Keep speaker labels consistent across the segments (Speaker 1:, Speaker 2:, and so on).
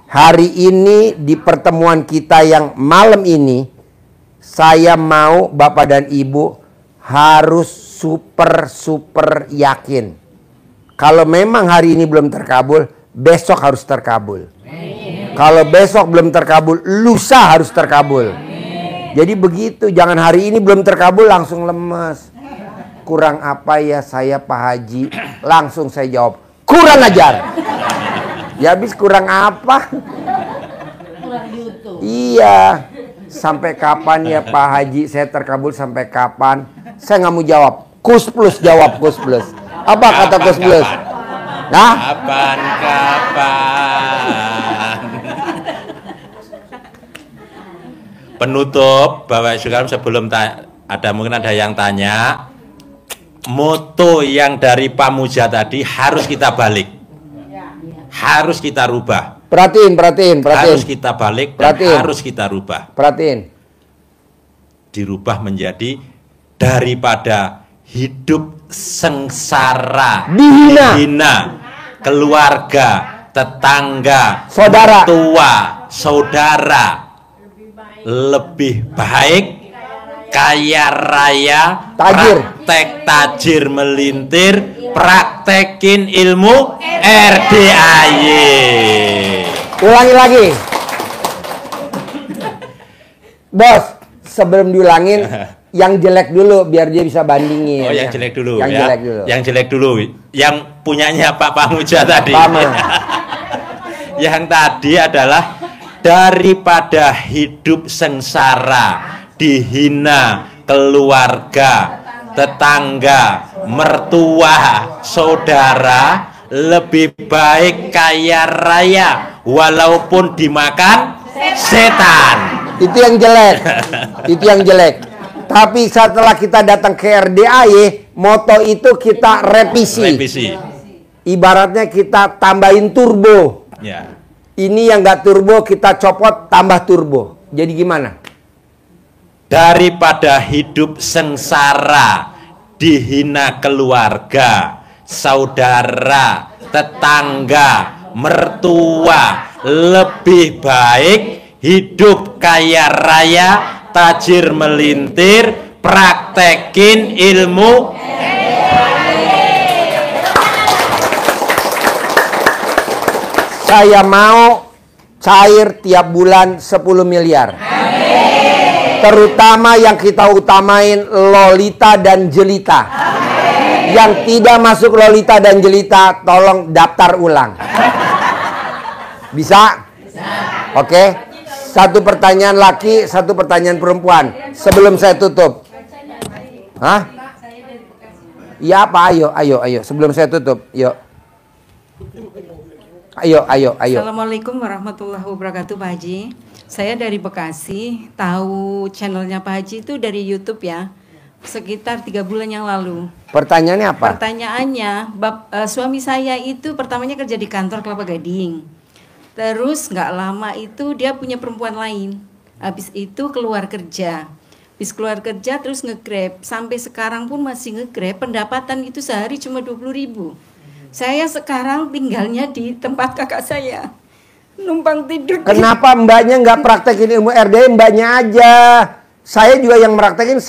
Speaker 1: Hari ini di pertemuan kita yang malam ini, saya mau Bapak dan Ibu harus super yakin. Kalau memang hari ini belum terkabul, besok harus terkabul. Kalau besok belum terkabul, lusa harus terkabul. Jadi begitu, jangan hari ini belum terkabul langsung lemes. Kurang apa ya saya Pak Haji? Langsung saya jawab, kurang ajar. Ya habis kurang apa?
Speaker 2: Kurang YouTube.
Speaker 1: Iya. Sampai kapan ya Pak Haji saya terkabul sampai kapan? Saya nggak mau jawab. Kus plus jawab Kus plus. Apa kata Kus plus? Nah?
Speaker 3: Kapan? Penutup, Bapak Ibu sebelum mungkin ada yang tanya, moto yang dari Pak Muja tadi harus kita balik, harus kita rubah.
Speaker 1: Perhatiin.
Speaker 3: Harus kita balik dan harus kita rubah.
Speaker 1: Perhatiin.
Speaker 3: Dirubah menjadi daripada hidup sengsara, dihina, keluarga, tetangga,
Speaker 1: saudara,
Speaker 3: tua, saudara, lebih baik kaya raya, praktek tajir melintir, praktekin ilmu RDAY.
Speaker 1: Ulangi lagi. Bos, sebelum diulangin yang jelek dulu biar dia bisa bandingin.
Speaker 3: Oh, yang jelek dulu
Speaker 1: yang
Speaker 3: ya.
Speaker 1: Jelek dulu.
Speaker 3: Yang jelek dulu. Yang punyanya Pak Muja tadi. Yang tadi adalah daripada hidup sengsara, dihina keluarga, tetangga, mertua, saudara, lebih baik kaya raya walaupun dimakan setan.
Speaker 1: Itu yang jelek. Itu yang jelek. Tapi setelah kita datang ke RDAY, moto itu kita revisi. Ibaratnya kita tambahin turbo.
Speaker 3: Ya.
Speaker 1: Ini yang nggak turbo kita copot tambah turbo. Jadi gimana?
Speaker 3: Daripada hidup sengsara, dihina keluarga, saudara, tetangga, mertua, lebih baik hidup kaya raya, tajir melintir, praktekin ilmu.
Speaker 1: Saya mau cair tiap bulan 10 miliar. Terutama yang kita utamain Lolita dan Jelita. Yang tidak masuk Lolita dan Jelita, tolong daftar ulang. Bisa? Oke. Satu pertanyaan laki, satu pertanyaan perempuan. Sebelum saya tutup. Hah? Iya apa? Ayo. Sebelum saya tutup. Yuk. Ayo.
Speaker 2: Assalamualaikum warahmatullahi wabarakatuh Pak Haji. Saya dari Bekasi, tahu channelnya Pak Haji itu dari YouTube ya. Sekitar 3 bulan yang lalu.
Speaker 1: Pertanyaannya apa?
Speaker 2: Pertanyaannya, suami saya itu pertamanya kerja di kantor Kelapa Gading. Terus nggak lama itu dia punya perempuan lain. Habis itu keluar kerja. Habis keluar kerja terus nge-grab. Sampai sekarang pun masih nge-grab. Pendapatan itu sehari cuma 20.000. Saya sekarang tinggalnya di tempat kakak saya. Numpang tidur.
Speaker 1: Kenapa mbaknya nggak praktekin ilmu RDAY, mbaknya aja? Saya juga yang praktekin,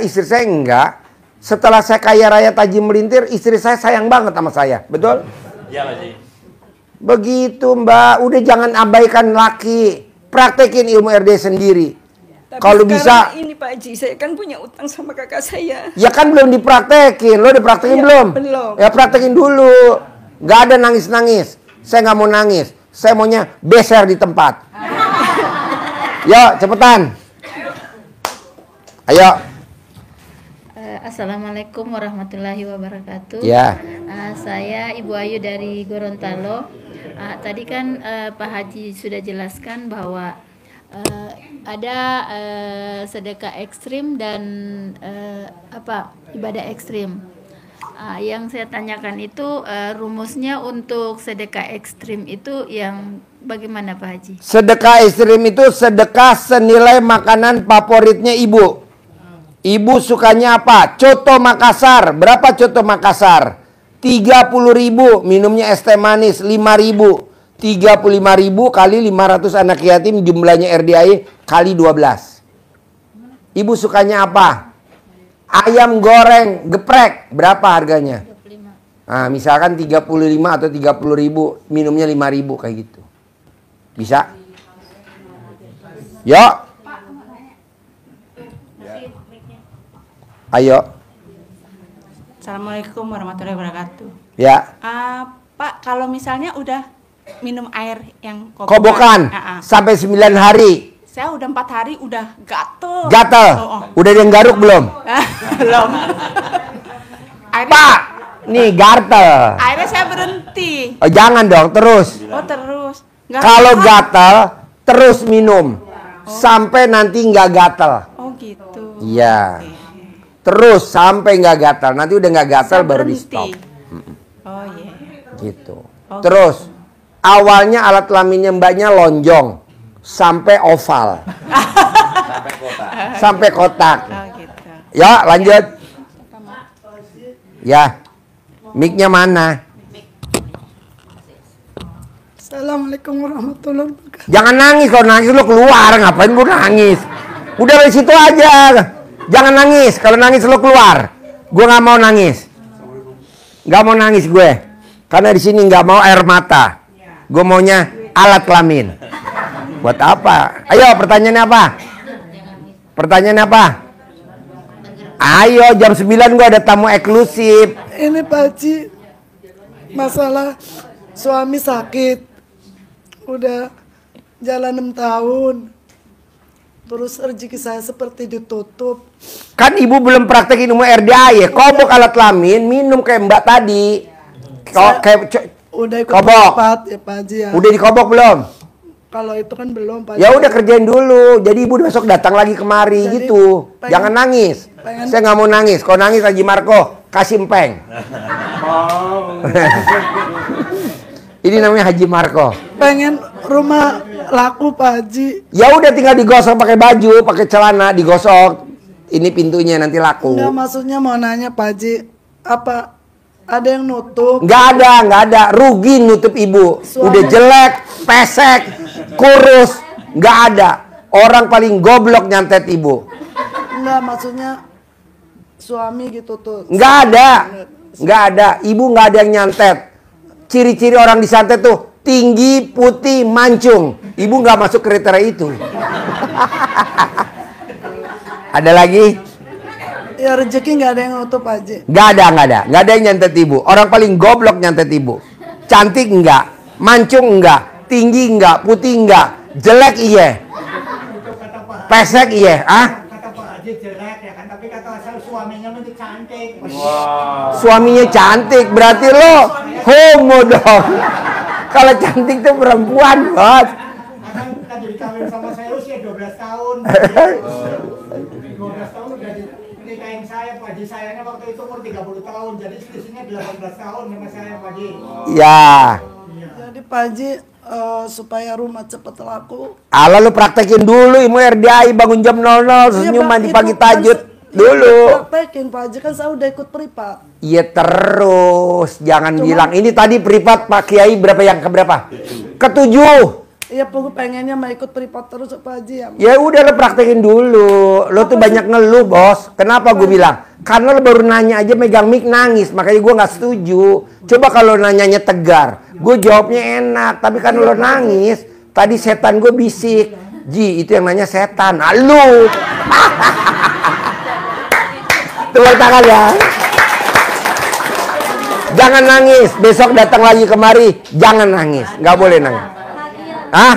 Speaker 1: istri saya enggak. Setelah saya kaya raya tajir melintir, istri saya sayang banget sama saya. Betul?
Speaker 3: Iya, Pak Haji.
Speaker 1: Begitu mbak, udah jangan abaikan laki. Praktekin ilmu RDAY sendiri. Kalau bisa
Speaker 2: ini Pak Haji, saya kan punya utang sama kakak saya.
Speaker 1: Ya kan belum dipraktekin. Lo dipraktekin belum?
Speaker 2: Belum.
Speaker 1: Ya praktekin dulu. Gak ada nangis-nangis. Saya nggak mau nangis. Saya maunya beser di tempat. Yuk cepetan. Ayo.
Speaker 4: Assalamualaikum warahmatullahi wabarakatuh.
Speaker 1: Ya.
Speaker 4: Saya Ibu Ayu dari Gorontalo. Tadi kan Pak Haji sudah jelaskan bahwa ada sedekah ekstrim dan ibadah ekstrim. Yang saya tanyakan itu rumusnya untuk sedekah ekstrim itu yang bagaimana Pak Haji?
Speaker 1: Sedekah ekstrim itu sedekah senilai makanan favoritnya ibu. Ibu sukanya apa? Coto Makassar. Berapa coto Makassar? 30.000. Minumnya es teh manis 5.000. 35.000 kali 500 anak yatim jumlahnya RDAI kali 12. Ibu sukanya apa? Ayam goreng geprek berapa harganya?
Speaker 4: 25.
Speaker 1: Nah, misalkan 35 atau 30.000, minumnya 5.000 kayak gitu. Bisa? Yuk. Ayo.
Speaker 5: Assalamualaikum warahmatullahi wabarakatuh.
Speaker 1: Ya.
Speaker 5: Pak, kalau misalnya udah minum air yang
Speaker 1: Kobokan sampai 9 hari.
Speaker 5: Saya udah 4 hari udah gatel.
Speaker 1: Gatel. Udah ada yang garuk belum?
Speaker 5: Belum.
Speaker 1: Pak, nih gatel.
Speaker 5: Akhirnya saya berhenti.
Speaker 1: Oh, jangan dong, terus.
Speaker 5: Oh, terus. Nggak
Speaker 1: Kalau
Speaker 5: tahan.
Speaker 1: gatel, terus minum. Sampai nanti nggak gatel.
Speaker 5: Oh, gitu.
Speaker 1: Iya.
Speaker 5: Oke.
Speaker 1: Terus sampai nggak gatel. Nanti udah nggak gatel
Speaker 5: Saya
Speaker 1: baru di
Speaker 5: berhenti.
Speaker 1: stop.
Speaker 5: Oh, iya.
Speaker 1: Gitu.
Speaker 5: Oke.
Speaker 1: Terus awalnya alat kelaminnya mbaknya lonjong sampai oval. Sampai kotak.
Speaker 5: Oh, gitu.
Speaker 1: Ya, lanjut. Ya. Mic-nya mana?
Speaker 6: Assalamualaikum warahmatullahi wabarakatuh.
Speaker 1: Jangan nangis, kalau nangis lu keluar, ngapain gua nangis? Udah dari situ aja. Jangan nangis, kalau nangis lu keluar. Gua nggak mau nangis. Nggak mau nangis gue. Karena di sini nggak mau air mata. Gue maunya alat kelamin. Buat apa? Ayo, pertanyaannya apa? Pertanyaannya apa? Ayo, jam 9 gue ada tamu eksklusif.
Speaker 6: Ini Pak Haji, masalah suami sakit, udah jalan 6 tahun, terus rezeki saya seperti ditutup.
Speaker 1: Kan ibu belum praktekin ilmu RDA ya. Kobok alat kelamin, minum kayak mbak tadi.
Speaker 6: Udah ikut
Speaker 1: Kobok.
Speaker 6: privat ya Pak Haji ya.
Speaker 1: Udah dikobok belum?
Speaker 6: Kalau itu kan belum Pak Haji.
Speaker 1: Ya udah kerjain dulu. Jadi ibu besok datang lagi kemari
Speaker 6: Jadi
Speaker 1: gitu.
Speaker 6: pengen-
Speaker 1: Jangan nangis.
Speaker 6: pengen-
Speaker 1: Saya nggak mau nangis. Kalau nangis Haji Marco kasih empeng. Ini namanya Haji Marco.
Speaker 6: Pengen rumah laku Pak Haji.
Speaker 1: Ya udah tinggal digosok pakai baju, pakai celana, digosok. Ini pintunya nanti laku.
Speaker 6: Enggak, maksudnya mau nanya Pak Haji, apa ada yang nutup?
Speaker 1: Nggak ada. Rugi nutup ibu.
Speaker 6: Suami-
Speaker 1: Udah jelek, pesek, kurus. Nggak ada. Orang paling goblok nyantet ibu.
Speaker 6: Enggak, maksudnya suami gitu tuh.
Speaker 1: Nggak ada. Ibu nggak ada yang nyantet. Ciri-ciri orang disantet tuh tinggi, putih, mancung. Ibu nggak masuk kriteria itu. Ada lagi?
Speaker 6: Ya rezeki nggak ada yang nutup Pak Haji.
Speaker 1: Nggak ada yang nyantet ibu. Orang paling goblok nyantet ibu. Cantik enggak, mancung enggak, tinggi enggak, putih enggak, jelek iya, pesek iya,
Speaker 7: Kata Pak Haji jelek ya kan, tapi kata asal suaminya itu cantik.
Speaker 1: Suaminya cantik, berarti lo homo dong. Kalau cantik tuh perempuan, bos.
Speaker 7: Kadang kan jadi kawin sama saya usia 12 tahun. 12 tahun udah nikahin saya, Pak Haji. Sayangnya waktu itu umur 30 tahun, jadi selisihnya 18 tahun sama saya, Pak Haji.
Speaker 1: Ya,
Speaker 6: Jadi Pak Haji supaya rumah cepet laku.
Speaker 1: ala lu praktekin dulu ilmu RDI bangun jam 00 senyum
Speaker 6: Iya, Pak,
Speaker 1: mandi
Speaker 6: itu
Speaker 1: pagi
Speaker 6: kan
Speaker 1: tahajud dulu.
Speaker 6: Praktekin Pak Haji, kan saya udah ikut privat.
Speaker 1: Iya terus, jangan bilang ini tadi privat Pak Kiai berapa yang keberapa? Ketujuh.
Speaker 6: Iya, aku pengennya mau ikut privat terus Pak Haji ya.
Speaker 1: Ya udah lo praktekin dulu. Lo tuh banyak ngeluh bos. Kenapa gue bilang? Karena lo baru nanya aja megang mic nangis. Makanya gue nggak setuju. Coba kalau nanyanya tegar, gue jawabnya enak. Tapi kan lo nangis. Tadi setan gue bisik. Ji, itu yang nanya setan. Ah, lu. Tepuk tangan ya. Jangan nangis. Besok datang lagi kemari. Jangan nangis. Nggak boleh nangis. Hah?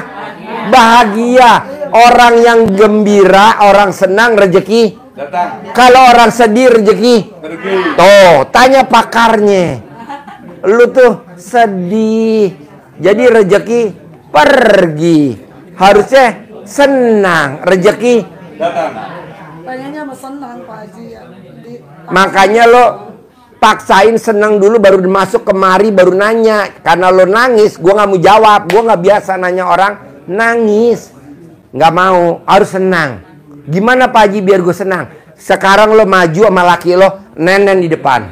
Speaker 1: Bahagia. Orang yang gembira, orang senang, rezeki datang. Kalau orang sedih, rezeki tuh, tanya pakarnya. Lu tuh sedih, jadi rezeki pergi. Harusnya senang, rezeki
Speaker 6: Pengennya mah senang Pak Haji ya.
Speaker 1: makanya lo paksain senang dulu baru masuk kemari baru nanya. Karena lo nangis, gue nggak mau jawab. Gue nggak biasa nanya orang nangis. Nggak mau, harus senang. Gimana Pak Haji biar gue senang? Sekarang lo maju sama laki lo, nenen di depan.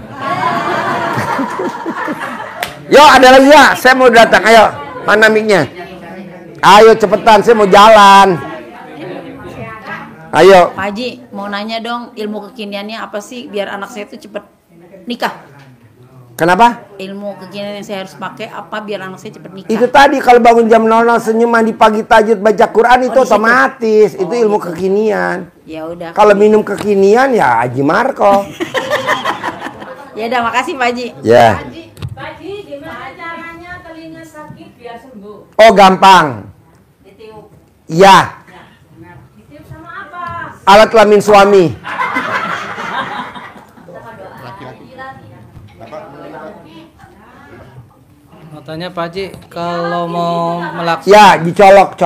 Speaker 1: Yo, ada lagi ya? Saya mau datang, ayo. Mana mic-nya? Ayo cepetan, saya mau jalan. Ayo.
Speaker 8: Pak Haji, mau nanya dong, ilmu kekiniannya apa sih biar anak saya itu cepet nikah?
Speaker 1: Kenapa?
Speaker 8: Ilmu kekinian yang saya harus pakai apa biar anak saya cepet nikah?
Speaker 1: Itu tadi kalau bangun jam 00 senyum, mandi pagi, tahajud, baca Quran itu otomatis. Itu ilmu kekinian.
Speaker 8: Ya udah.
Speaker 1: Kalau minum kekinian ya Haji Marco.
Speaker 8: Ya udah, makasih Pak Haji.
Speaker 1: Ya.
Speaker 9: Pak Haji, gimana caranya telinga sakit biar sembuh?
Speaker 1: Oh gampang.
Speaker 9: Ditiup.
Speaker 1: Ya.
Speaker 9: Ditiup sama apa?
Speaker 1: Alat kelamin suami.
Speaker 10: Mau tanya Pak Haji, kalau mau melaksanakan...
Speaker 1: Ya, dicolok.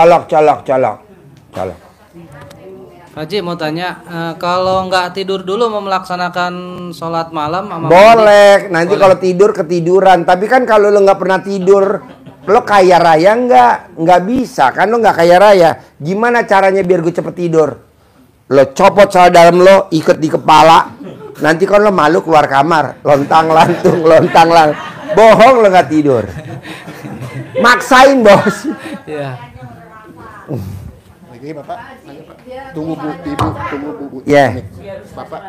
Speaker 10: Pak Haji mau tanya, kalau nggak tidur dulu mau melaksanakan sholat malam sama
Speaker 1: Boleh,
Speaker 10: mandi?
Speaker 1: nanti
Speaker 10: Boleh.
Speaker 1: kalau tidur ketiduran. Tapi kan kalau lo nggak pernah tidur, lo kaya raya nggak bisa. Kan lo nggak kaya raya. Gimana caranya biar gue cepet tidur? Lo copot soal dalam lo, ikat di kepala. Nanti kan lo malu keluar kamar, lontang lantung. Bohong lo nggak tidur. Maksain bos.
Speaker 10: Iya.
Speaker 11: Lagi Bapak, tunggu Bu, Ibu, tunggu Bu.
Speaker 1: Ya.
Speaker 11: Bapak.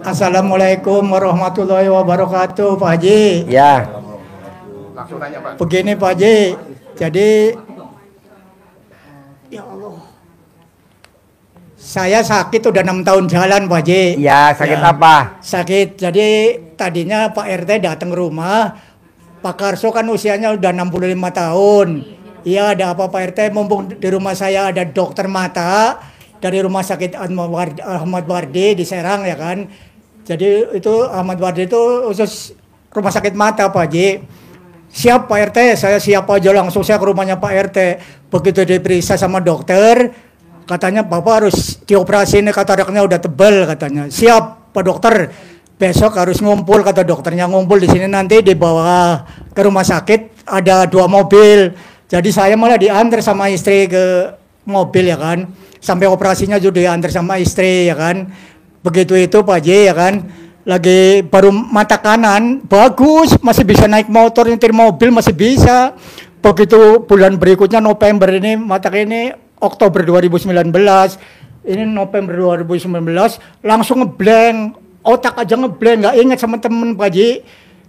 Speaker 7: Assalamualaikum warahmatullahi wabarakatuh, Pak Haji.
Speaker 1: Ya.
Speaker 11: Langsung tanya Pak.
Speaker 7: Begini Pak Haji, jadi ya Allah, saya sakit udah 6 tahun jalan Pak Haji.
Speaker 1: Ya, sakit apa?
Speaker 7: Sakit, jadi tadinya Pak RT datang ke rumah, Pak Karso kan usianya udah 65 tahun. Iya, ada apa Pak RT, mumpung di rumah saya ada dokter mata dari rumah sakit Ahmad Wardi di Serang ya kan. Jadi itu Ahmad Wardi itu khusus rumah sakit mata Pak Haji. Siap Pak RT, saya siap aja, langsung saya ke rumahnya Pak RT. Begitu diperiksa sama dokter, katanya Bapak harus dioperasi, ini kataraknya udah tebal katanya. Siap Pak dokter, besok harus ngumpul, kata dokternya, ngumpul di sini nanti dibawa ke rumah sakit, ada 2 mobil. Jadi saya malah diantar sama istri ke mobil ya kan. Sampai operasinya juga diantar sama istri ya kan. Begitu itu Pak Haji ya kan. Lagi baru mata kanan bagus, masih bisa naik motor, nyetir mobil masih bisa. Begitu bulan berikutnya November ini, mata ini Oktober 2019, ini November 2019 langsung ngeblank, otak aja ngeblank, nggak ingat sama temen Pak Haji.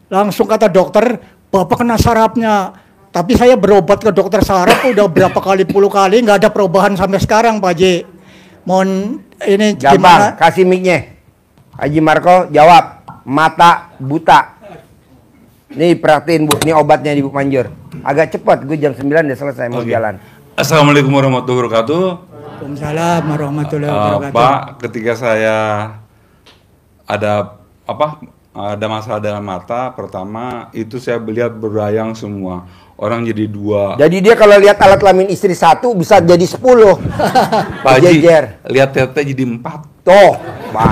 Speaker 7: Langsung kata dokter, Bapak kena sarafnya. Tapi saya berobat ke dokter saraf udah berapa puluh kali nggak ada perubahan sampai sekarang Pak Haji. Mohon ini
Speaker 1: Gampang,
Speaker 7: gimana?
Speaker 1: kasih mic-nya. Haji Marco jawab, mata buta. Nih perhatiin Bu, ini obatnya di Bu Manjur. Agak cepat, gue jam 9 udah selesai mau jalan.
Speaker 12: Assalamualaikum warahmatullahi wabarakatuh.
Speaker 7: Waalaikumsalam warahmatullahi wabarakatuh.
Speaker 12: Pak, ketika saya ada masalah dengan mata, pertama itu saya melihat berayang semua. Orang jadi 2.
Speaker 1: Jadi dia kalau lihat alat kelamin istri 1 bisa jadi 10.
Speaker 12: Pak Haji, lihat tete jadi 4.
Speaker 1: Tuh, Pak.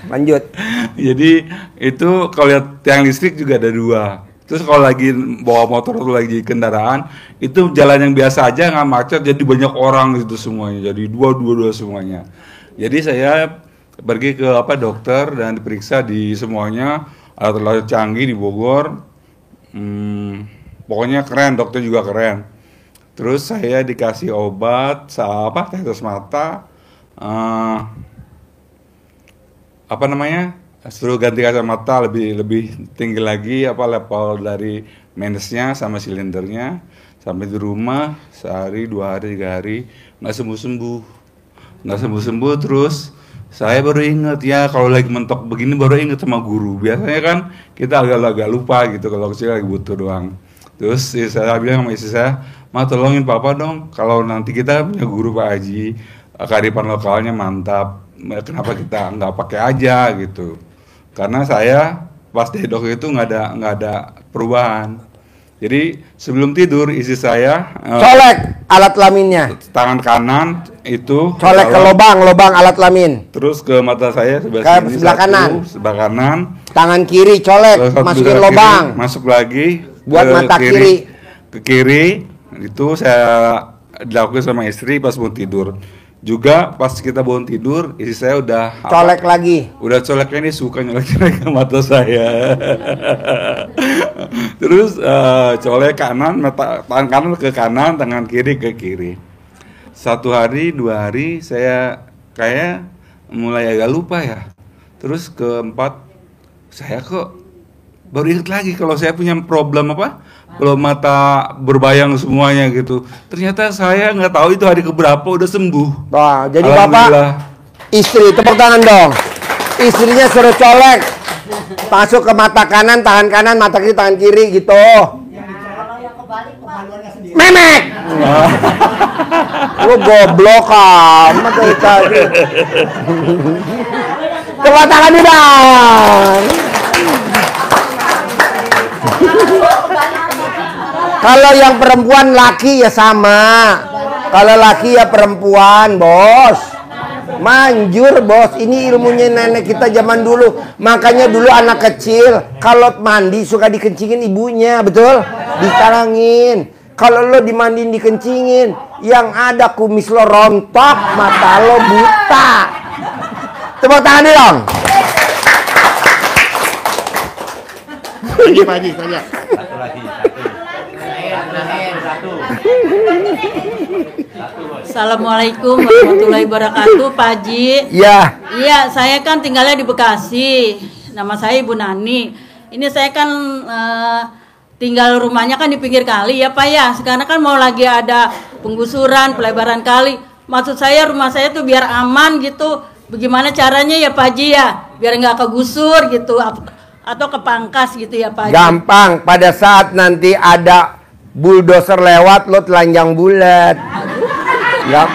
Speaker 1: Lanjut.
Speaker 12: Jadi itu kalau lihat tiang listrik juga ada 2. Terus kalau lagi bawa motor atau lagi kendaraan, itu jalan yang biasa aja nggak macet, jadi banyak orang gitu semuanya. Jadi dua semuanya. Jadi saya pergi ke dokter dan diperiksa di semuanya, alat-alat canggih di Bogor. Pokoknya keren, dokter juga keren. Terus saya dikasih obat, tetes mata, suruh ganti kacamata lebih tinggi lagi, level dari minusnya sama silindernya. Sampai di rumah sehari, 2 hari, 3 hari nggak sembuh. Terus saya baru ingat ya, kalau lagi mentok begini baru ingat sama guru. Biasanya kan kita agak-agak lupa gitu kalau kecil lagi butuh doang. Terus saya bilang sama istri saya, Ma tolongin Papa dong, kalau nanti kita punya guru Pak Haji, kearifan lokalnya mantap, kenapa kita nggak pakai aja gitu. Karena saya pas di dok itu nggak ada perubahan. Jadi sebelum tidur istri saya
Speaker 1: colek alat kelaminnya.
Speaker 12: Tangan kanan itu
Speaker 1: colek ke lubang alat kelamin.
Speaker 12: Terus ke mata saya
Speaker 1: sebelah
Speaker 12: kanan.
Speaker 1: Tangan kiri colek, masukin lubang.
Speaker 12: Masuk lagi
Speaker 1: buat mata kiri.
Speaker 12: Ke kiri itu saya dilakukan sama istri pas mau tidur. Juga pas kita bangun tidur, istri saya udah
Speaker 1: Colek lagi.
Speaker 12: Udah coleknya ini suka nyolek-nyolek ke mata saya. Terus colek kanan, tangan kanan ke kanan, tangan kiri ke kiri. 1 hari, 2 hari saya kayak mulai agak lupa ya. Terus keempat, saya kok baru ingat lagi kalau saya punya problem apa? Kalau mata berbayang semuanya gitu. Ternyata saya nggak tahu itu hari keberapa udah sembuh.
Speaker 1: Wah, jadi Bapak istri, tepuk tangan dong. Istrinya suruh colek. Masuk ke mata kanan, tangan kanan, mata kiri, tangan kiri gitu. Memek. Lu goblok amat tadi. Tepuk tangan dong. Kalau yang perempuan laki ya sama. Kalau laki ya perempuan, Bos. Manjur, Bos. Ini ilmunya nenek kita zaman dulu. Makanya dulu anak kecil kalau mandi suka dikencingin ibunya, betul? Dikarangin. Kalau lo dimandiin dikencingin, yang ada kumis lo rontok, mata lo buta. Tepuk tangan dong.
Speaker 11: Pak Haji, tanya.
Speaker 3: Satu lagi, satu.
Speaker 8: Assalamualaikum warahmatullahi wabarakatuh, Pak Haji.
Speaker 1: Ya.
Speaker 8: Iya, saya kan tinggalnya di Bekasi. Nama saya Ibu Nani. Ini saya kan tinggal rumahnya kan di pinggir kali ya Pak ya. Sekarang kan mau lagi ada penggusuran, pelebaran kali. Maksud saya rumah saya tuh biar aman gitu. Bagaimana caranya ya Pak Haji ya? Biar nggak kegusur gitu atau kepangkas gitu ya Pak Haji.
Speaker 1: Gampang, pada saat nanti ada bulldozer lewat lo telanjang bulat. Ya.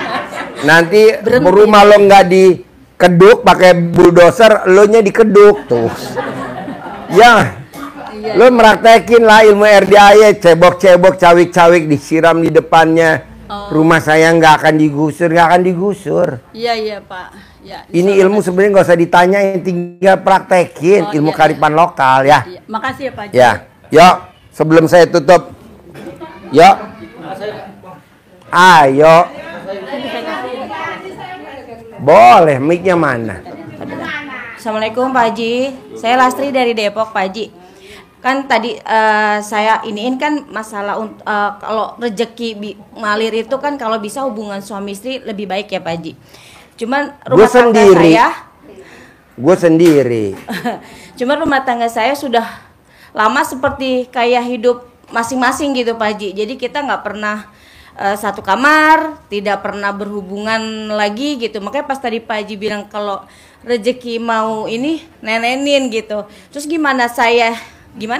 Speaker 1: Nanti rumah lo nggak dikeduk pakai bulldozer, lo nya dikeduk tuh. Ya. Lo meraktekin lah ilmu RDAY, cebok-cebok, cawik-cawik disiram di depannya. Rumah saya nggak akan digusur, nggak akan digusur.
Speaker 8: Iya Pak. Ya,
Speaker 1: ini ilmu sebenarnya nggak usah ditanyain, tinggal praktekin ilmu kearifan lokal ya.
Speaker 8: Iya. Makasih ya Pak Haji.
Speaker 1: Ya, yuk sebelum saya tutup, yuk, ayo, boleh, mic-nya mana?
Speaker 13: Assalamualaikum Pak Haji, saya Lastri dari Depok Pak Haji. Kan tadi saya iniin kan masalah kalau rezeki ngalir itu kan kalau bisa hubungan suami istri lebih baik ya Pak Haji. Cuman rumah tangga saya,
Speaker 1: gue sendiri.
Speaker 13: Cuman rumah tangga saya sudah lama seperti kayak hidup masing-masing gitu Pak Haji. Jadi kita nggak pernah satu kamar, tidak pernah berhubungan lagi gitu. Makanya pas tadi Pak Haji bilang kalau rezeki mau ini nenenin gitu. Terus gimana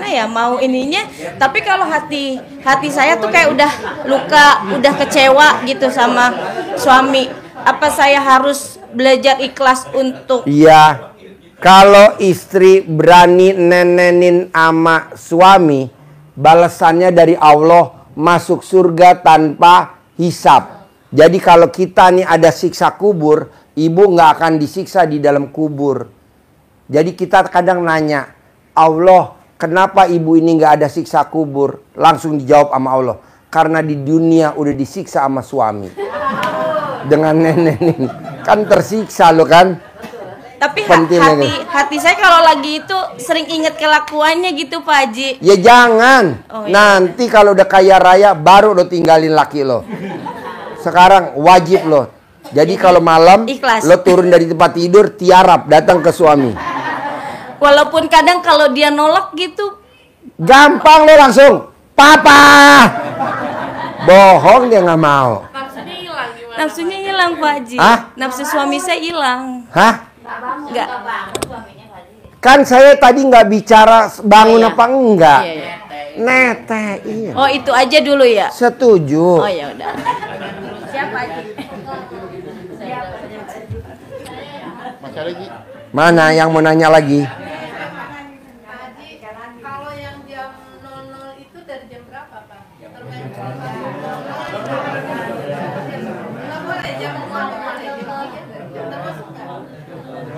Speaker 13: ya mau ininya, tapi kalau hati saya tuh kayak udah luka, udah kecewa gitu sama suami. Apa saya harus belajar ikhlas untuk?
Speaker 1: Iya, kalau istri berani nenenin ama suami, balasannya dari Allah masuk surga tanpa hisab. Jadi kalau kita nih ada siksa kubur, ibu nggak akan disiksa di dalam kubur. Jadi kita kadang nanya, Allah, kenapa ibu ini nggak ada siksa kubur? Langsung dijawab sama Allah, karena di dunia udah disiksa sama suami. Dengan nenenin kan tersiksa lo kan.
Speaker 13: Tapi hati saya kalau lagi itu sering inget kelakuannya gitu Pak Haji.
Speaker 1: Ya jangan. Nanti kalau udah kaya raya baru lo tinggalin laki lo. Sekarang wajib lo. Jadi kalau malam ikhlas. Lo turun dari tempat tidur, tiarap datang ke suami.
Speaker 13: Walaupun kadang kalau dia nolak gitu,
Speaker 1: gampang lo langsung, papa. Bohong dia nggak mau.
Speaker 13: Nafsunya hilang Pak Haji. Nafsu suami saya hilang.
Speaker 1: Hah?
Speaker 13: Enggak.
Speaker 1: Kan saya tadi nggak bicara bangun apa enggak. Nete, iya.
Speaker 13: Oh itu aja dulu ya.
Speaker 1: Setuju.
Speaker 13: Oh ya udah. Siapa Haji?
Speaker 1: Mana yang mau nanya lagi?
Speaker 9: Kalau yang jam 00 itu dari jam berapa Pak?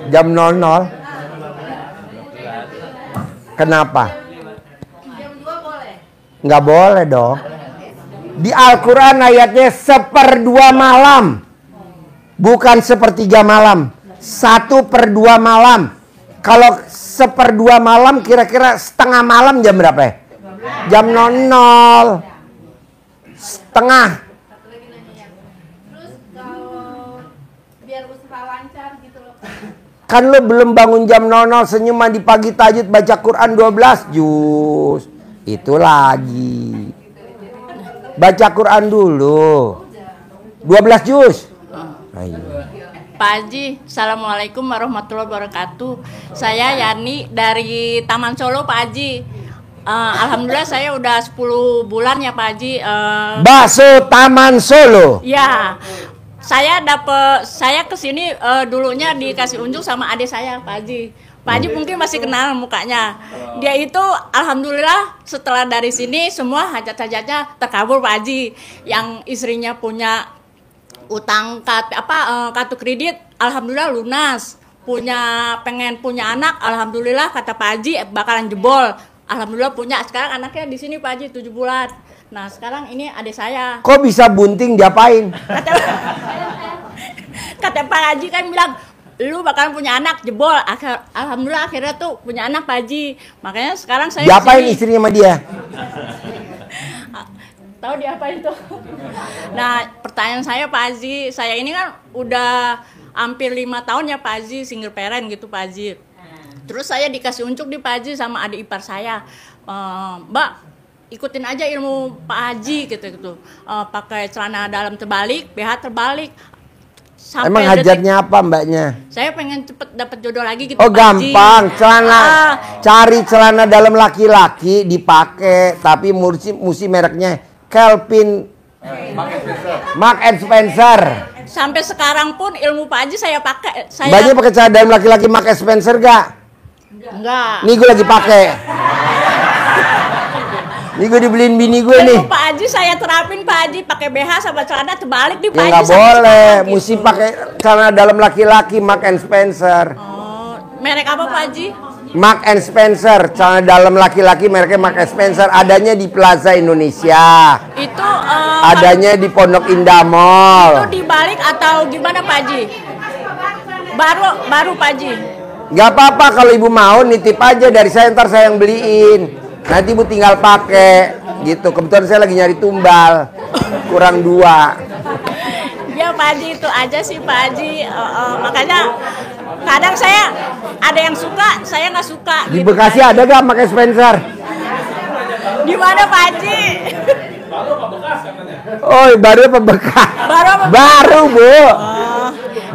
Speaker 1: Jam 00. Kenapa?
Speaker 9: Jam 2 boleh?
Speaker 1: Nggak boleh dong. Di Al-Quran ayatnya 1/2 malam. Bukan 1/3 malam. 1/2 malam. Kalau 1/2 malam kira-kira setengah malam jam berapa ya? Jam 00. Setengah.
Speaker 5: Terus kalau biar usaha lancar gitu loh.
Speaker 1: Kan lo belum bangun jam 00, senyuman di pagi tahajud baca Quran 12 juz. Itu lagi. Baca Quran dulu. 12 juz. Ayo.
Speaker 14: Pak Haji, Assalamualaikum warahmatullahi wabarakatuh. Saya Yani dari Taman Solo, Pak Haji. Alhamdulillah saya udah 10 bulan ya Pak Haji.
Speaker 1: Bakso Taman Solo.
Speaker 14: Ya, saya kesini dulunya dikasih unjuk sama adik saya Pak Haji. Pak Haji mungkin masih kenal mukanya. Dia itu alhamdulillah setelah dari sini semua hajat-hajatnya terkabul Pak Haji. Yang istrinya punya utang kartu kredit alhamdulillah lunas, pengen punya anak alhamdulillah kata Pak Haji bakalan jebol, alhamdulillah punya. Sekarang anaknya di sini Pak Haji 7 bulan. Nah sekarang ini adik saya.
Speaker 1: Kok bisa bunting, diapain?
Speaker 14: Kata Pak Haji kan bilang lu bakalan punya anak jebol. Alhamdulillah akhirnya tuh punya anak Pak Haji. Makanya sekarang saya
Speaker 1: diapain istrinya sama dia?
Speaker 14: Tahu diapain tuh? Nah, pertanyaan saya Pak Haji, saya ini kan udah hampir 5 tahun ya Pak Haji, single parent gitu Pak Haji. Terus saya dikasih unjuk di Pak Haji sama adik ipar saya, Mbak, ikutin aja ilmu Pak Haji gitu. Pakai celana dalam terbalik, BH terbalik. Sampai
Speaker 1: emang hajatnya apa mbaknya?
Speaker 14: Saya pengen cepet dapat jodoh lagi gitu
Speaker 1: Oh
Speaker 14: Pak
Speaker 1: gampang,
Speaker 14: Haji.
Speaker 1: celana cari celana dalam laki-laki dipakai, tapi mesti mereknya Calvin Mark and Spencer.
Speaker 14: Sampai sekarang pun ilmu Pak Haji saya pakai.
Speaker 1: Banyak pakai celana dalam laki-laki Mark and Spencer gak?
Speaker 14: Enggak.
Speaker 1: Nih gue lagi pakai. Nih gue dibeliin bini gue nih.
Speaker 14: Ilmu Pak Haji saya terapin Pak Haji, pakai BH sama celana terbalik di Pak
Speaker 1: Ya
Speaker 14: Haji.
Speaker 1: nggak boleh, mesti pakai celana dalam laki-laki Mark and Spencer.
Speaker 14: Merek apa Pak Haji?
Speaker 1: Mark and Spencer, celana dalam laki-laki mereknya Mark and Spencer, adanya di Plaza Indonesia.
Speaker 14: Itu
Speaker 1: adanya di Pondok Indah Mall.
Speaker 14: Itu dibalik atau gimana Pak Haji? Baru Pak Haji.
Speaker 1: Gak apa-apa kalau ibu mau nitip aja dari saya, ntar saya yang beliin. Nanti ibu tinggal pakai gitu. Kebetulan saya lagi nyari tumbal, kurang 2.
Speaker 14: Ya Pak Haji itu aja sih Pak Haji. Makanya kadang saya ada yang suka, saya nggak suka.
Speaker 1: Di
Speaker 14: gitu,
Speaker 1: Bekasi ada gak pakai Spencer?
Speaker 14: Di mana Pak Haji?
Speaker 1: Oh baru apa bekas?
Speaker 14: Baru
Speaker 1: Bu.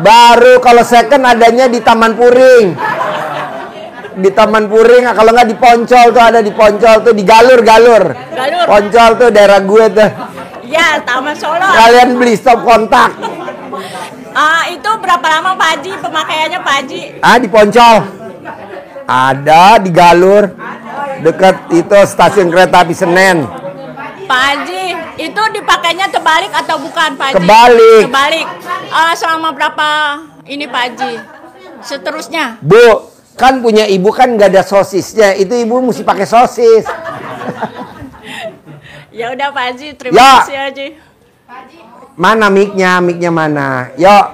Speaker 1: Baru kalau second adanya di Taman Puring. Di Taman Puring, kalau nggak di Poncol tuh ada, di Poncol tuh di Galur. Poncol tuh daerah gue tuh.
Speaker 14: Ya Taman Solo.
Speaker 1: Kalian beli stop kontak.
Speaker 14: Itu berapa lama Pak Haji pemakaiannya Pak Haji?
Speaker 1: Di Poncol. Ada di Galur. Dekat itu stasiun kereta api Senen.
Speaker 14: Pak Haji, itu dipakainya terbalik atau bukan Pak Haji?
Speaker 1: Kebalik.
Speaker 14: Selama berapa ini Pak Haji? Seterusnya?
Speaker 1: Bu, kan punya ibu kan nggak ada sosisnya. Itu ibu mesti pakai sosis.
Speaker 14: Ya udah Pak Haji, terima kasih Haji.
Speaker 1: Mana mic-nya? Mic-nya mana? Yuk.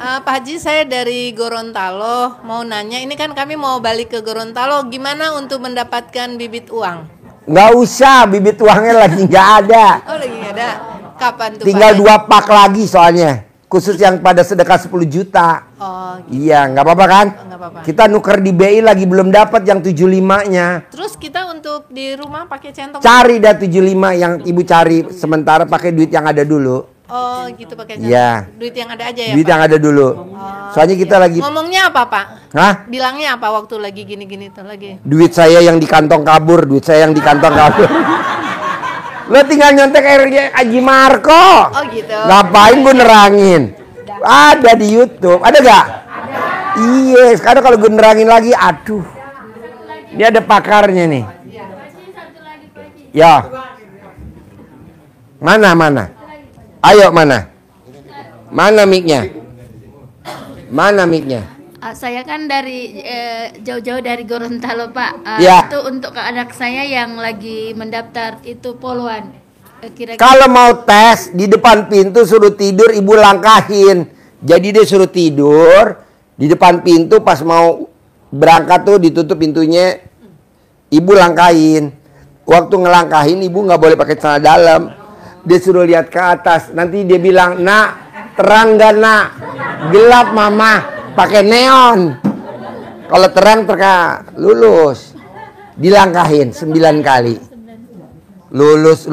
Speaker 15: Pak Haji, saya dari Gorontalo. Mau nanya, ini kan kami mau balik ke Gorontalo. Gimana untuk mendapatkan bibit uang?
Speaker 1: Nggak usah, bibit uangnya lagi nggak ada.
Speaker 15: Oh lagi nggak ada. Kapan tuh
Speaker 1: Tinggal
Speaker 15: Pak?
Speaker 1: 2 pak lagi soalnya. Khusus yang pada sedekah 10 juta.
Speaker 15: Oh, gitu.
Speaker 1: Iya, nggak apa-apa kan?
Speaker 15: Nggak apa-apa.
Speaker 1: Kita nuker di BI lagi belum dapat yang 75-nya.
Speaker 15: Terus kita untuk di rumah pakai centong?
Speaker 1: Cari dah 75 yang ibu cari. Sementara pakai duit yang ada dulu.
Speaker 15: Oh gitu pakai centong.
Speaker 1: Iya.
Speaker 15: Duit yang ada aja ya
Speaker 1: Duit
Speaker 15: Pak?
Speaker 1: yang ada dulu. Soalnya kita lagi.
Speaker 15: Ngomongnya apa Pak?
Speaker 1: Hah?
Speaker 15: Bilangnya apa waktu lagi gini-gini tuh lagi?
Speaker 1: Duit saya yang di kantong kabur. Duit saya yang di kantong kabur. Lo tinggal nyontek airnya Haji Marco.
Speaker 15: Oh gitu.
Speaker 1: Ngapain gue nerangin? Ada di YouTube. Ada gak? Iya. Sekarang kalau gue nerangin lagi, aduh. Ini ada pakarnya nih. Ya. Mana? Ayo mana? Mana mic-nya? Mana mic-nya?
Speaker 4: Saya kan dari jauh-jauh dari Gorontalo Pak.
Speaker 1: Ya.
Speaker 4: Itu untuk anak saya yang lagi mendaftar itu poluan.
Speaker 1: Kalau mau tes di depan pintu suruh tidur, ibu langkahin. Jadi dia suruh tidur di depan pintu, pas mau berangkat tuh ditutup pintunya, ibu langkahin. Waktu ngelangkahin ibu nggak boleh pakai celana dalam. Dia suruh lihat ke atas. Nanti dia bilang, "Nak, terang gak nak? Gelap mama, pakai neon." Kalau terang lulus. Dilangkahin 9 kali. Lulus.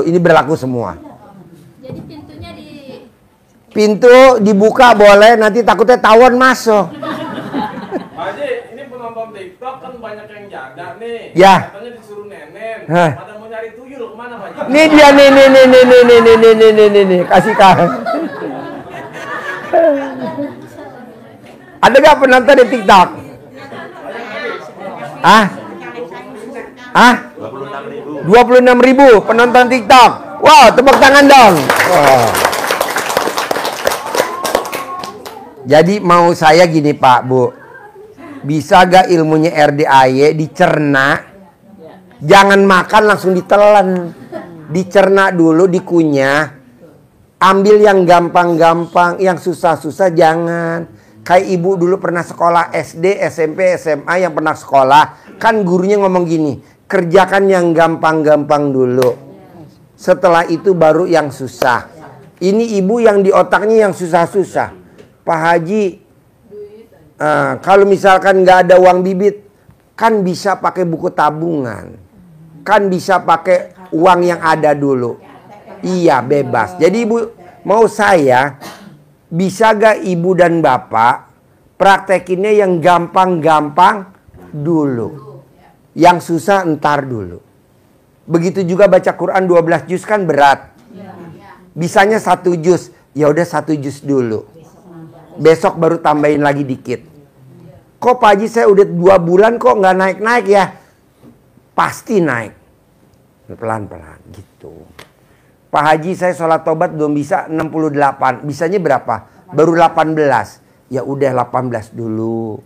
Speaker 1: Ini berlaku semua.
Speaker 4: Jadi pintunya
Speaker 1: Pintu dibuka boleh, nanti takutnya tawon masuk.
Speaker 16: Pak Haji, ini penonton TikTok kan banyak yang jaga nih.
Speaker 1: Ya.
Speaker 16: Katanya disuruh nenen.
Speaker 1: Hah.
Speaker 16: Pada mau nyari tuyul kemana Pak Haji?
Speaker 1: Ini dia nih, kasih kan. Ada gak penonton di TikTok? Ah? 26.000 penonton TikTok. Wow, tepuk tangan dong. Wow. Jadi mau saya gini Pak, Bu. Bisa gak ilmunya RDAY dicerna? Jangan makan langsung ditelan. Dicerna dulu, dikunyah. Ambil yang gampang-gampang, yang susah-susah jangan. Kayak ibu dulu pernah sekolah SD, SMP, SMA yang pernah sekolah. Kan gurunya ngomong gini, kerjakan yang gampang-gampang dulu. Setelah itu baru yang susah. Ini ibu yang di otaknya yang susah-susah. Pak Haji, kalau misalkan nggak ada uang bibit, kan bisa pakai buku tabungan. Kan bisa pakai uang yang ada dulu. Iya, bebas. Jadi ibu, mau saya, bisa gak ibu dan bapak praktekinnya yang gampang-gampang dulu. Yang susah entar dulu. Begitu juga baca Quran 12 juz kan berat. Bisanya 1 juz, ya udah 1 juz dulu. Besok baru tambahin lagi dikit. Kok Pak Haji saya udah 2 bulan kok nggak naik-naik ya? Pasti naik. Pelan-pelan gitu. Pak Haji saya sholat tobat belum bisa 68. Bisanya berapa? Baru 18. Ya udah 18 dulu.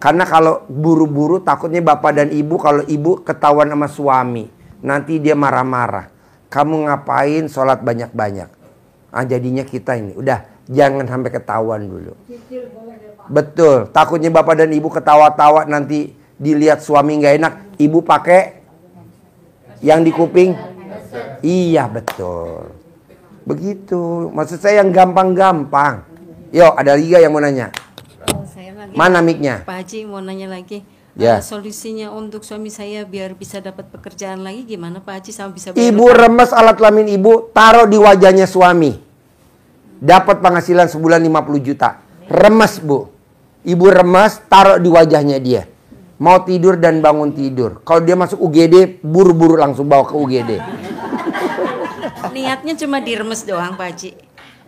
Speaker 1: Karena kalau buru-buru takutnya bapak dan ibu, kalau ibu ketahuan sama suami, nanti dia marah-marah. Kamu ngapain sholat banyak-banyak? Ah, jadinya kita ini udah jangan sampai ketahuan dulu. Betul. Takutnya bapak dan ibu ketawa-tawa nanti dilihat suami nggak enak. Ibu pakai yang di kuping. Iya betul. Begitu. Maksud saya yang gampang-gampang. Yo, ada Liga yang mau nanya. Mana mic-nya?
Speaker 2: Pak Haji mau nanya lagi.
Speaker 1: Ya.
Speaker 2: Solusinya untuk suami saya biar bisa dapat pekerjaan lagi gimana Pak Haji sama bisa
Speaker 1: Ibu remes alat kelamin ibu, taruh di wajahnya suami. Dapat penghasilan sebulan 50 juta. Remes Bu. Ibu remes, taruh di wajahnya dia. Mau tidur dan bangun tidur. Kalau dia masuk UGD, buru-buru langsung bawa ke UGD.
Speaker 2: Niatnya cuma diremes doang Pak Haji.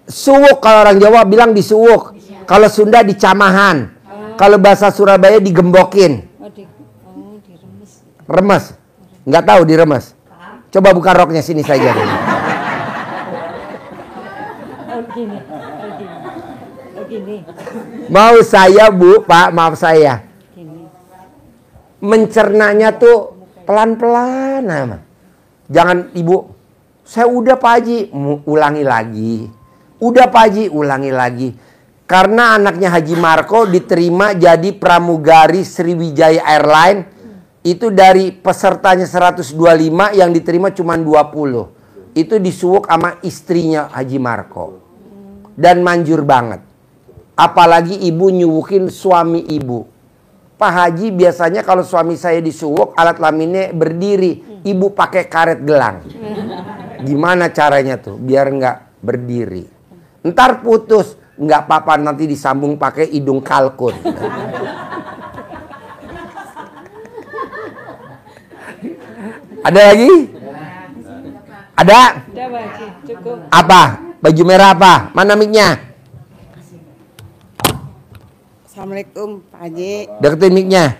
Speaker 1: Suwuk kalau orang Jawa bilang disuwuk. Kalau Sunda dicamahan. Kalau bahasa Surabaya digembokin.
Speaker 2: Diremes.
Speaker 1: Remes. Nggak tahu diremes. Coba buka roknya sini saja.
Speaker 2: Gini.
Speaker 1: Mau saya Bu, Pak, maaf saya. Mencernanya tuh pelan-pelan. Jangan ibu, saya udah Pak Haji, ulangi lagi. Udah Pak Haji, ulangi lagi. Karena anaknya Haji Marco diterima jadi pramugari Sriwijaya Airline. Itu dari pesertanya 125 yang diterima cuma 20. Itu disuwuk sama istrinya Haji Marco. Dan manjur banget. Apalagi ibu nyuwukin suami ibu. Pak Haji biasanya kalau suami saya disuwuk alat kelaminnya berdiri. Ibu pakai karet gelang. Gimana caranya tuh biar nggak berdiri. Ntar putus. Nggak apa-apa nanti disambung pakai hidung kalkun. Ada lagi? Ada?
Speaker 2: Ada Pak Haji, cukup.
Speaker 1: Apa? Baju merah apa? Mana mic-nya?
Speaker 17: Assalamualaikum Pak Haji.
Speaker 1: Deketin mic-nya.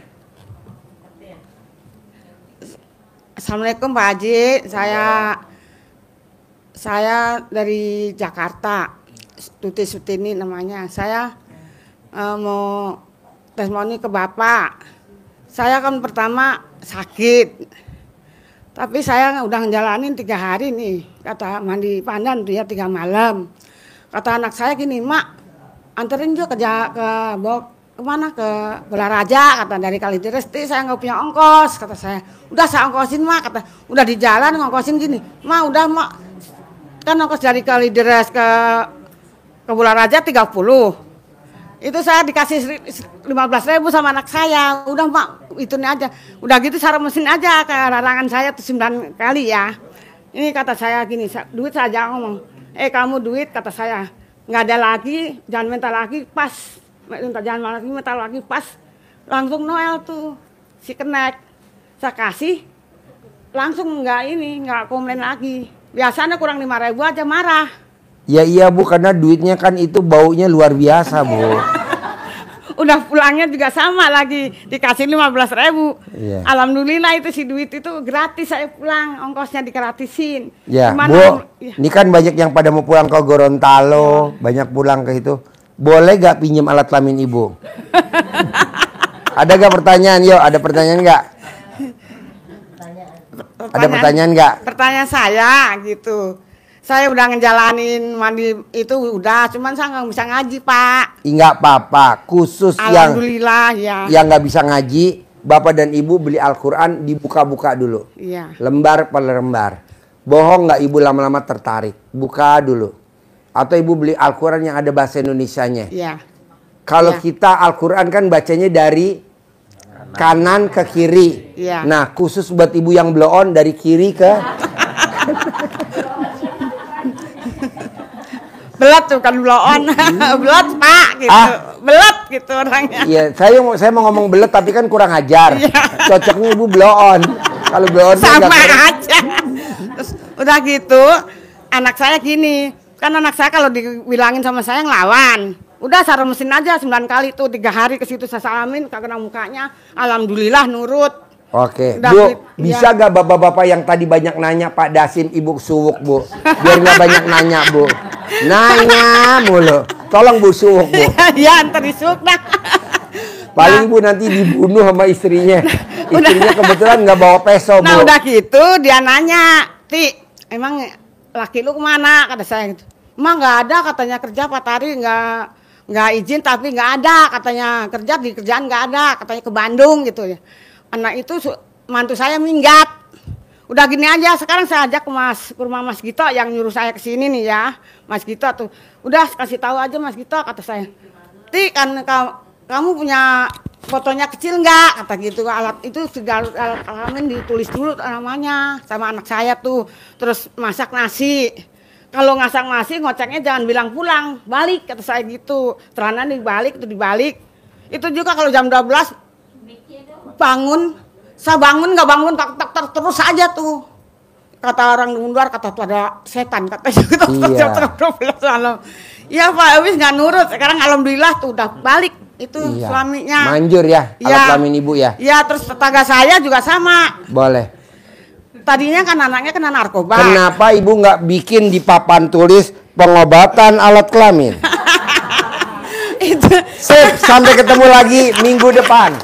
Speaker 17: Assalamualaikum Pak Haji. Saya dari Jakarta. Tuti Sutini namanya. Saya mau testimoni ke Bapak. Saya kan pertama sakit. Tapi saya udah ngejalanin 3 hari nih, kata mandi pandan tuh ya 3 malam. Kata anak saya gini, Mak, anterin juga kemana ke Belaraja, kata dari Kalideres. Saya nggak punya ongkos, kata saya. Udah saya ongkosin Mak, kata. Udah di jalan ngongkosin gini, Mak udah Mak, kan ongkos dari Kalideres ke Belaraja 30. Itu saya dikasih 15.000 sama anak saya. Udah Mak, itu aja. Udah gitu sarap mesin aja ke larangan saya tuh 9 kali ya. Ini kata saya gini, duit saja ngomong. Kamu duit, kata saya. Nggak ada lagi, jangan minta lagi, pas. Jangan minta lagi, pas. Langsung Noel tuh, si Kenek. Saya kasih, langsung nggak komplain lagi. Biasanya kurang 5.000 aja marah.
Speaker 1: Ya iya Bu, karena duitnya kan itu baunya luar biasa Bu.
Speaker 17: Udah pulangnya juga sama lagi, dikasih 15.000.
Speaker 1: Iya.
Speaker 17: Alhamdulillah itu si duit itu gratis, saya pulang, ongkosnya digratisin.
Speaker 1: Ya
Speaker 17: Cuman,
Speaker 1: Bu, ini kan banyak yang pada mau pulang ke Gorontalo, banyak pulang ke itu. Boleh gak pinjam alat kelamin Ibu? Ada gak pertanyaan? Yuk, ada pertanyaan gak? Ada pertanyaan gak?
Speaker 17: Pertanyaan saya gitu. Saya udah ngejalanin mandi itu udah, cuman saya nggak bisa ngaji Pak.
Speaker 1: Nggak apa-apa, khusus
Speaker 17: Alhamdulillah ya.
Speaker 1: Yang nggak bisa ngaji, Bapak dan Ibu beli Al-Quran dibuka-buka dulu.
Speaker 17: Iya.
Speaker 1: Lembar per lembar. Bohong nggak Ibu lama-lama tertarik? Buka dulu. Atau Ibu beli Al-Quran yang ada bahasa Indonesianya.
Speaker 17: Iya.
Speaker 1: Kalau kita Al-Quran kan bacanya dari kanan ke kiri.
Speaker 17: Iya.
Speaker 1: Nah khusus buat Ibu yang blow on dari kiri ke
Speaker 17: belat tuh kan blow on. Belat Pak gitu. Belat gitu orangnya.
Speaker 1: Iya, saya mau ngomong belet tapi kan kurang ajar. Cocoknya Ibu blow on. Kalau blow on
Speaker 17: sama aja. Terus udah gitu, anak saya gini, kan anak saya kalau dibilangin sama saya ngelawan. Udah sarap mesin aja 9 kali tuh, 3 hari ke situ saya salamin, kagak kena mukanya. Alhamdulillah nurut.
Speaker 1: Oke,
Speaker 17: Udah,
Speaker 1: Bu,
Speaker 17: ya.
Speaker 1: bisa gak bapak-bapak yang tadi banyak nanya Pak Dasim, Ibu suwuk Bu? Biar gak banyak nanya Bu. Nanya mulu. Tolong Bu suwuk Bu.
Speaker 17: Ya, ntar disuwuk dah.
Speaker 1: Paling Bu nanti dibunuh sama istrinya. Istrinya kebetulan gak bawa peso Bu.
Speaker 17: Nah udah gitu dia nanya, Ti, emang laki lu kemana? Kata saya gitu. Emang gak ada katanya kerja Pak Tari, nggak izin tapi nggak ada katanya kerja di kerjaan nggak ada katanya ke Bandung gitu ya. Anak itu mantu saya minggat. Udah gini aja, sekarang saya ajak ke rumah Mas Gito yang nyuruh saya ke sini nih ya. Mas Gito tuh. Udah kasih tahu aja Mas Gito, kata saya. Ti kan kamu punya fotonya kecil nggak? Kata gitu. Alat itu segala alat kelamin ditulis dulu namanya sama anak saya tuh. Terus masak nasi. Kalau masak nasi ngoceknya jangan bilang pulang, balik kata saya gitu. Celana dibalik itu dibalik. Itu juga kalau jam 12 bangun, saya bangun nggak bangun tak terus aja tuh. Kata orang luar kata tuh ada setan kata gitu.
Speaker 1: Iya.
Speaker 17: Iya Pak, wis nggak nurut. Sekarang alhamdulillah tuh udah balik itu
Speaker 1: Iya.
Speaker 17: suaminya.
Speaker 1: Manjur ya, alat kelamin Ibu ya.
Speaker 17: Iya, terus tetangga saya juga sama.
Speaker 1: Boleh.
Speaker 17: Tadinya kan anaknya kena narkoba.
Speaker 1: Kenapa Ibu nggak bikin di papan tulis pengobatan alat kelamin?
Speaker 17: Itu.
Speaker 1: Sip, sampai ketemu lagi minggu depan.